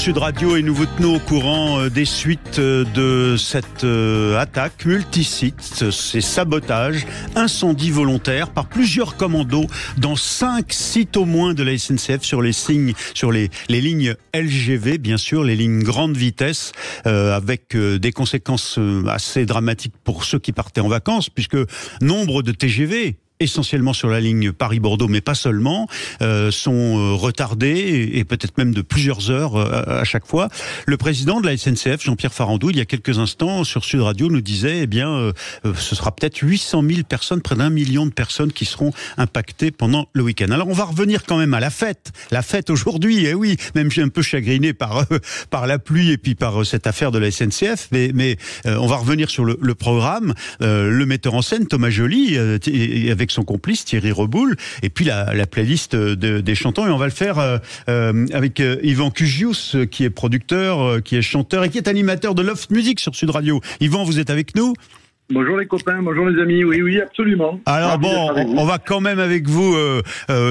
Sud Radio et nous vous tenons au courant des suites de cette attaque multisite, ces sabotages, incendies volontaires par plusieurs commandos dans 5 sites au moins de la SNCF sur les lignes LGV, bien sûr, les lignes grande vitesse, avec des conséquences assez dramatiques pour ceux qui partaient en vacances, puisque nombre de TGV, essentiellement sur la ligne Paris-Bordeaux, mais pas seulement, sont retardés et peut-être même de plusieurs heures à chaque fois. Le président de la SNCF, Jean-Pierre Farandou, il y a quelques instants sur Sud Radio, nous disait, ce sera peut-être 800 000 personnes, près d'1 million de personnes qui seront impactées pendant le week-end. Alors on va revenir quand même à la fête aujourd'hui, oui, même j'ai un peu chagriné par la pluie et puis par cette affaire de la SNCF, mais on va revenir sur le programme. Le metteur en scène, Thomas Joly, avec son complice Thierry Reboul, et puis la playlist des chantants, et on va le faire avec Yvan Cugius, qui est producteur, qui est chanteur et qui est animateur de Loft Music sur Sud Radio. Yvan, vous êtes avec nous ? Bonjour les copains, bonjour les amis, oui, absolument. Alors on va quand même avec vous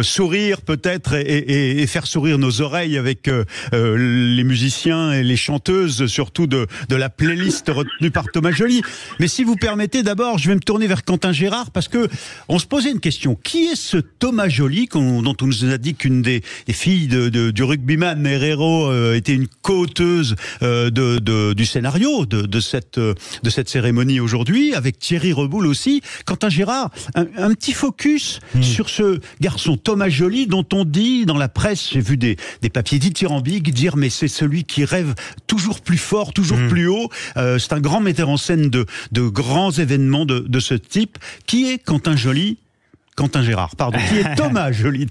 sourire peut-être et faire sourire nos oreilles avec les musiciens et les chanteuses, surtout de la playlist retenue par Thomas Joly. Mais si vous permettez, d'abord, je vais me tourner vers Quentin Gérard, parce que on se posait une question. Qui est ce Thomas Joly dont on nous a dit qu'une des filles du rugbyman Herrero était une co-auteuse du scénario de cette cérémonie aujourd'hui, avec Thierry Reboul aussi. Quentin Gérard, un petit focus sur ce garçon Thomas Joly, dont on dit dans la presse, j'ai vu des papiers dithyrambiques dire mais c'est celui qui rêve toujours plus fort, toujours plus haut. C'est un grand metteur en scène de grands événements de ce type. Qui est Quentin Gérard, pardon. Qui est Thomas Joly,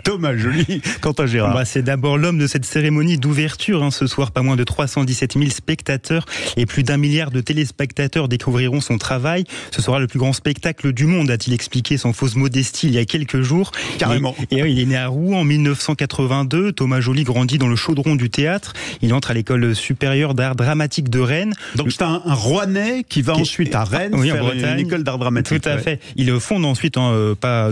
Quentin Gérard. C'est d'abord l'homme de cette cérémonie d'ouverture. Ce soir, pas moins de 317 000 spectateurs et plus d'1 milliard de téléspectateurs découvriront son travail. Ce sera le plus grand spectacle du monde, a-t-il expliqué sans fausse modestie il y a quelques jours. Carrément. Et il est né à Rouen en 1982. Thomas Joly grandit dans le chaudron du théâtre. Il entre à l'école supérieure d'art dramatique de Rennes. Donc c'est un Rouennais qui va ensuite à Rennes faire une école d'art dramatique. Tout à fait. Il fonde ensuite,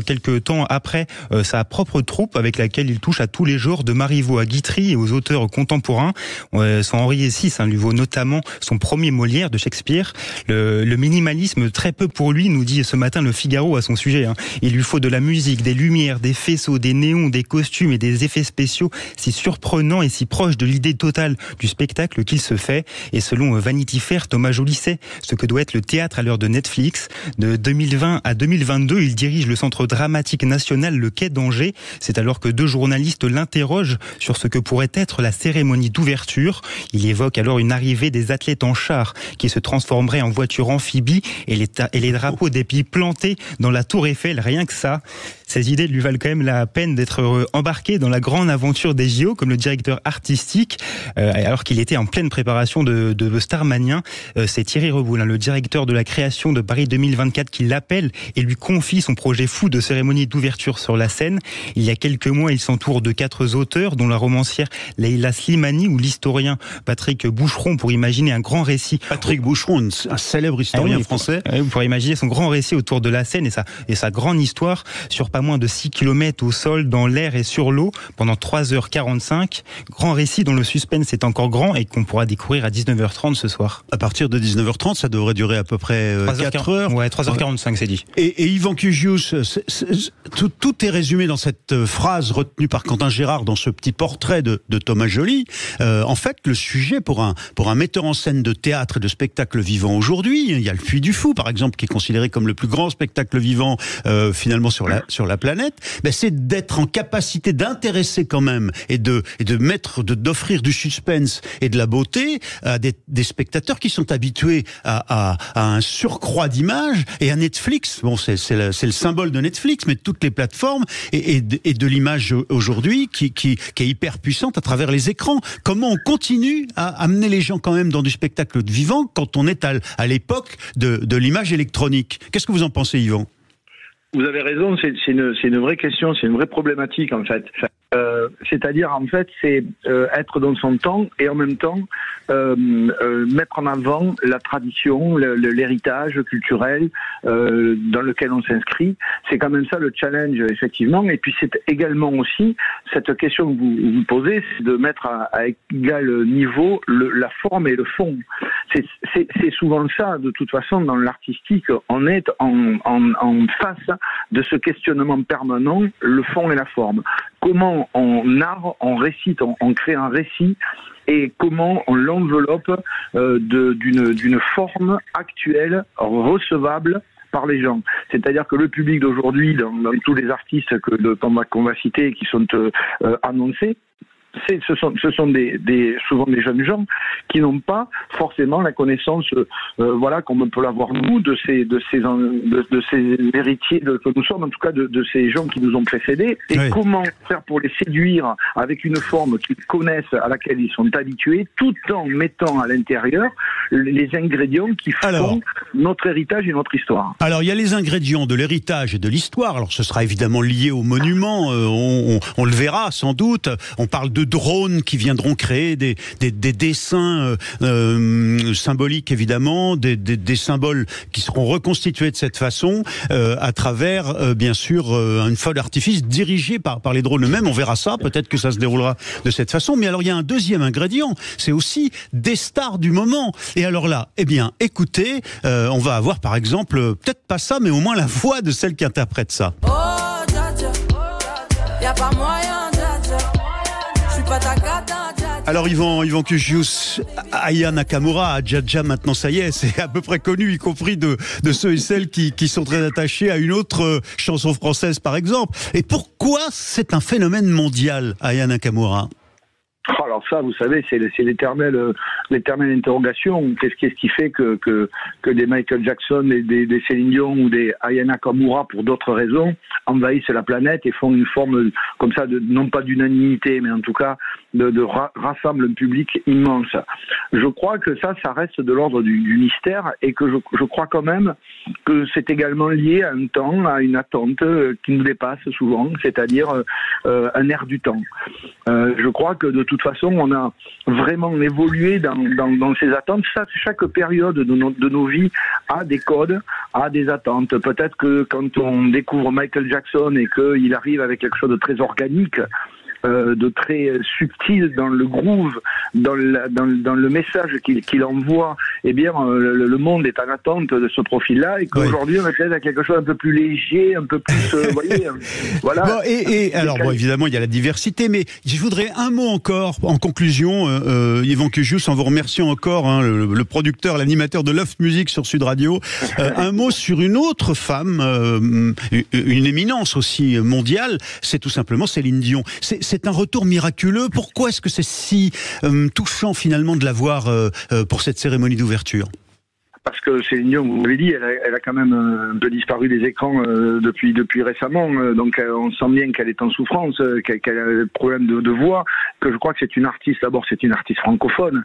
quelques temps après, sa propre troupe avec laquelle il touche à tous les genres, de Marivaux à Guitry et aux auteurs contemporains. Son Henri VI lui vaut notamment son premier Molière de Shakespeare. Le minimalisme, très peu pour lui, nous dit ce matin le Figaro à son sujet. Il lui faut de la musique, des lumières, des faisceaux, des néons, des costumes et des effets spéciaux si surprenants et si proches de l'idée totale du spectacle qu'il se fait. Et selon Vanity Fair, Thomas Joly sait ce que doit être le théâtre à l'heure de Netflix. De 2020 à 2022, il dirige le centre dramatique national Le Quai d'Angers. C'est alors que 2 journalistes l'interrogent sur ce que pourrait être la cérémonie d'ouverture. Il évoque alors une arrivée des athlètes en char qui se transformeraient en voitures amphibies et les drapeaux d'épi plantés dans la Tour Eiffel. Rien que ça. Ces idées lui valent quand même la peine d'être embarqué dans la grande aventure des JO comme le directeur artistique, alors qu'il était en pleine préparation de Starmania. C'est Thierry Reboul, le directeur de la création de Paris 2024, qui l'appelle et lui confie son projet fou de cérémonie d'ouverture sur la scène. Il y a quelques mois, il s'entoure de 4 auteurs, dont la romancière Leïla Slimani ou l'historien Patrick Boucheron, pour imaginer un grand récit. Patrick Boucheron, un célèbre historien français. Vous pourrez imaginer son grand récit autour de la Seine et sa grande histoire sur pas moins de 6 km au sol, dans l'air et sur l'eau, pendant 3h45. Grand récit dont le suspense est encore grand et qu'on pourra découvrir à 19h30 ce soir. À partir de 19h30, ça devrait durer à peu près 4 heures. Ouais, 3h45 c'est dit. Et Yvan Cugius, tout est résumé dans cette phrase retenue par Quentin Gérard dans ce petit portrait de Thomas Joly. En fait, le sujet pour un metteur en scène de théâtre et de spectacle vivant aujourd'hui, il y a le Puy du Fou par exemple, qui est considéré comme le plus grand spectacle vivant finalement sur la planète, c'est d'être en capacité d'intéresser quand même et d'offrir du suspense et de la beauté à des spectateurs qui sont habitués à un surcroît d'images, et à Netflix. Bon, c'est le symbole de Netflix, mais de toutes les plateformes et de l'image aujourd'hui qui est hyper puissante à travers les écrans. Comment on continue à amener les gens quand même dans du spectacle vivant quand on est à l'époque de l'image électronique? Qu'est-ce que vous en pensez, Yvan? Vous avez raison, c'est une vraie question, c'est une vraie problématique en fait. C'est-à-dire en fait, c'est être dans son temps et en même temps mettre en avant la tradition, l'héritage culturel dans lequel on s'inscrit. C'est quand même ça le challenge effectivement. Et puis c'est également aussi cette question que vous posez, c'est de mettre à égal niveau la forme et le fond. C'est souvent ça, de toute façon, dans l'artistique, on est en face de ce questionnement permanent, le fond et la forme. Comment on narre, on récite, on crée un récit, et comment on l'enveloppe d'une forme actuelle, recevable par les gens. C'est-à-dire que le public d'aujourd'hui, dans tous les artistes qu'on va citer et qui sont annoncés, ce sont souvent des jeunes gens qui n'ont pas forcément la connaissance, comme on peut l'avoir nous, de ces héritiers que nous sommes, en tout cas de ces gens qui nous ont précédés. Et oui. Comment faire pour les séduire avec une forme qu'ils connaissent, à laquelle ils sont habitués, tout en mettant à l'intérieur les ingrédients qui font notre héritage et notre histoire. Alors il y a les ingrédients de l'héritage et de l'histoire. Alors ce sera évidemment lié au monument. On le verra sans doute. On parle de drones qui viendront créer des dessins symboliques évidemment, des symboles qui seront reconstitués de cette façon à travers bien sûr une feu d'artifice dirigée par les drones eux-mêmes. On verra ça, peut-être que ça se déroulera de cette façon. Mais alors il y a un deuxième ingrédient, c'est aussi des stars du moment. Et alors là, eh bien écoutez, on va avoir par exemple, peut-être pas ça, mais au moins la voix de celle qui interprète ça. Oh, dja dja, y a pas moyen, dja dja. Alors Yvan Cugius, Aya Nakamura, Dja Dja, maintenant ça y est, c'est à peu près connu, y compris de ceux et celles qui sont très attachés à une autre chanson française par exemple. Et pourquoi c'est un phénomène mondial, Aya Nakamura ? Alors ça, vous savez, c'est l'éternelle interrogation. Qu'est-ce qui fait que des Michael Jackson, des Céline Dion ou des Aya Nakamura, pour d'autres raisons, envahissent la planète et font une forme comme ça, non pas d'unanimité, mais en tout cas rassemblent un public immense. Je crois que ça reste de l'ordre du mystère, et que je crois quand même que c'est également lié à un temps, à une attente qui nous dépasse souvent, c'est-à-dire un air du temps. Je crois que de toute façon, on a vraiment évolué dans ces attentes. Chaque période de nos vies a des codes, a des attentes. Peut-être que quand on découvre Michael Jackson et qu'il arrive avec quelque chose de très organique, de très subtil dans le groove, dans le message qu'il envoie, eh bien le monde est en attente de ce profil-là, et qu'aujourd'hui on est peut-être à quelque chose un peu plus léger, un peu plus, vous voyez, voilà. Bon, alors évidemment il y a la diversité, mais je voudrais un mot encore en conclusion, Yvan Cugius, en vous remerciant encore, le producteur, l'animateur de Love Music sur Sud Radio, un mot sur une autre femme, une éminence aussi mondiale, c'est tout simplement Céline Dion. C'est un retour miraculeux. Pourquoi est-ce que c'est si touchant finalement de la voir pour cette cérémonie d'ouverture ? Parce que Céline Dion, vous l'avez dit, elle a quand même un peu disparu des écrans depuis récemment. Donc on sent bien qu'elle est en souffrance, qu'elle a des problèmes de voix, que je crois que c'est une artiste, d'abord c'est une artiste francophone,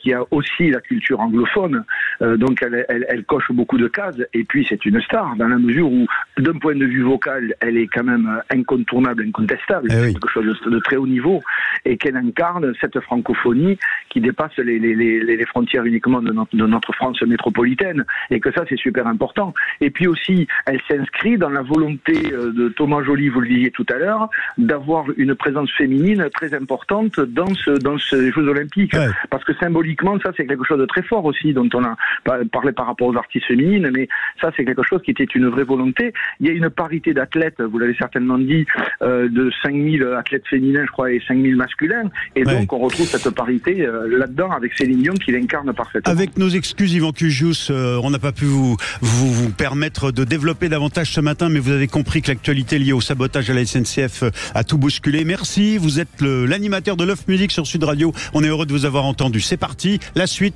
qui a aussi la culture anglophone. Donc elle coche beaucoup de cases, et puis c'est une star, dans la mesure où, d'un point de vue vocal, elle est quand même incontournable, incontestable, quelque chose de très haut niveau, et qu'elle incarne cette francophonie qui dépasse les frontières uniquement de notre France métropolitaine, et que ça c'est super important. Et puis aussi elle s'inscrit dans la volonté de Thomas Joly, vous le disiez tout à l'heure, d'avoir une présence féminine très importante dans ces Jeux Olympiques, parce que symboliquement ça c'est quelque chose de très fort aussi, dont on a parlé par rapport aux artistes féminines, mais ça c'est quelque chose qui était une vraie volonté. Il y a une parité d'athlètes, vous l'avez certainement dit, de 5000 athlètes féminins je crois et 5000 masculins, et donc on retrouve cette parité là-dedans avec Céline Dion qui l'incarne parfaitement. Avec nos excuses Yvan Cugius, on n'a pas pu vous permettre de développer davantage ce matin, mais vous avez compris que l'actualité liée au sabotage à la SNCF a tout bousculé. Merci, vous êtes l'animateur de Love Music sur Sud Radio. On est heureux de vous avoir entendu. C'est parti, la suite.